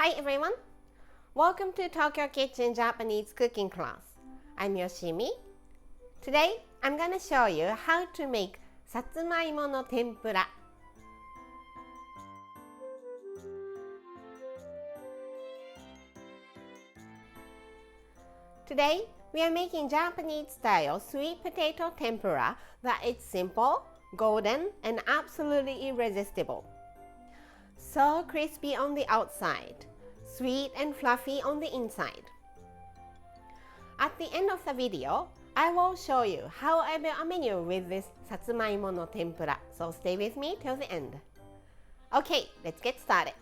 Hi everyone! Welcome to Tokyo Kitchen Japanese cooking class. I'm Yoshimi. Today I'm gonna show you how to make Satsumaimo no Tempura. Today we are making Japanese style sweet potato tempura that is simple, golden, and absolutely irresistible. So crispy on the outside, sweet and fluffy on the inside. At the end of the video, I will show you how I built a menu with this Satsumaimo no Tempura, so stay with me till the end. Okay, let's get started.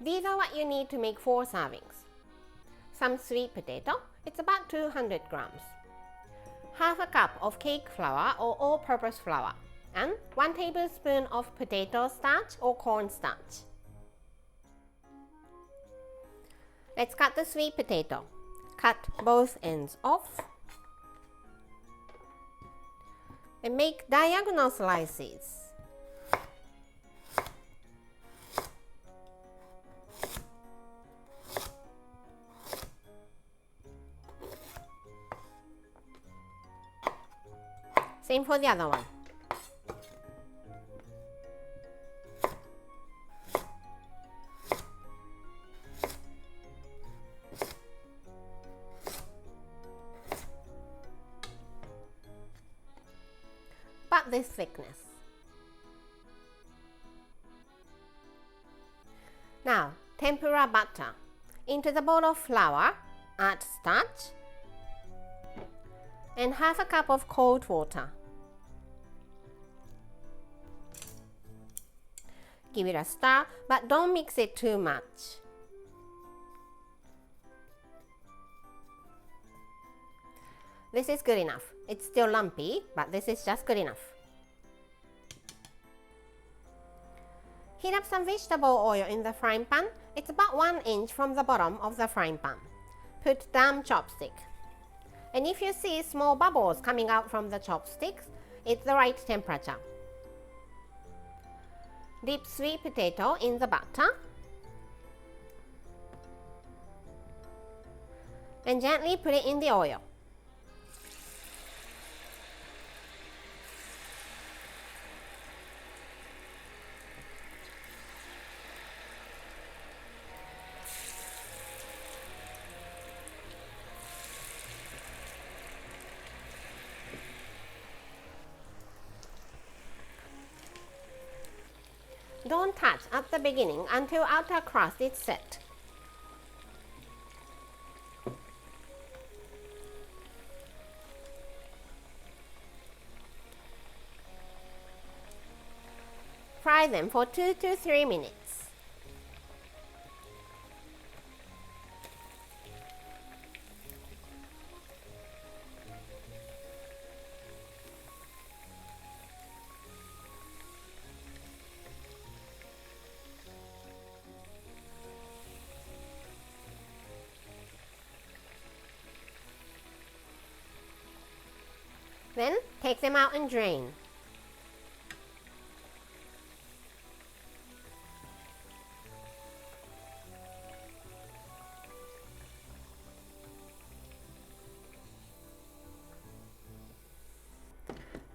These are what you need to make 4 servings. Some sweet potato, it's about 200 grams. Half a cup of cake flour or all-purpose flour, and 1 tablespoon of potato starch or corn starch. Let's cut the sweet potato. Cut both ends off and make diagonal slices. Same for the other one. About this thickness. Now, tempura butter. Into the bowl of flour, add starch and half a cup of cold water. Give it a stir, but don't mix it too much. This is good enough. It's still lumpy, but this is just good enough. Heat up some vegetable oil in the frying pan. It's about 1 inch from the bottom of the frying pan. Put down chopstick. And if you see small bubbles coming out from the chopsticks, it's the right temperature. Dip sweet potato in the butter and gently put it in the oil. Don't touch at the beginning until outer crust is set. Fry them for 2 to 3 minutes. Then take them out and drain.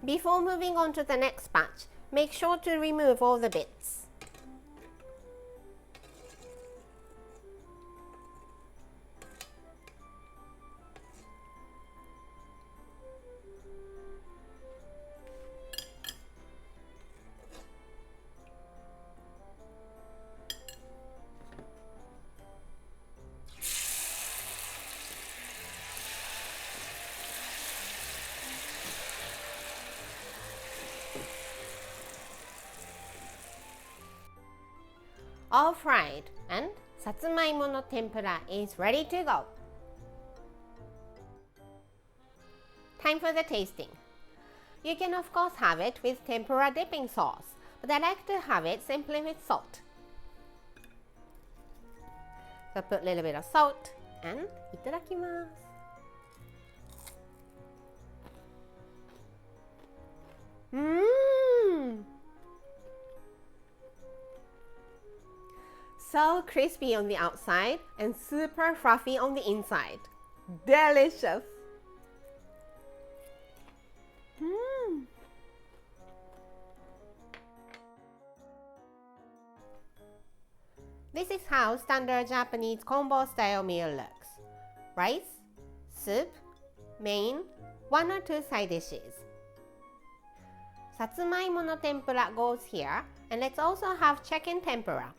Before moving on to the next batch, make sure to remove all the bits. All fried, and Satsumaimo no Tempura is ready to go. Time for the tasting. You can of course have it with tempura dipping sauce, but I like to have it simply with salt. So put a little bit of salt and itadakimasu. So crispy on the outside and super fluffy on the inside. Delicious! This is how standard Japanese combo style meal looks. Rice, soup, main, 1 or 2 side dishes. Satsumaimo no tempura goes here, and let's also have chicken tempura.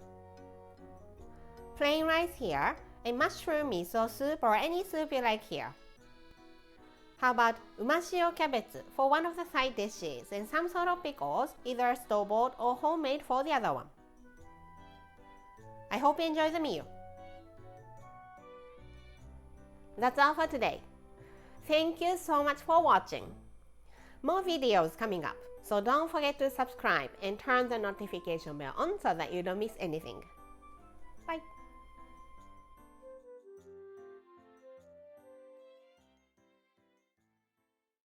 Plain rice here, a mushroom miso soup or any soup you like here. How about umashio kebetsu for one of the side dishes and some sort of pickles, either store-bought or homemade for the other one. I hope you enjoy the meal. That's all for today. Thank you so much for watching. More videos coming up, so don't forget to subscribe and turn the notification bell on so that you don't miss anything. Bye!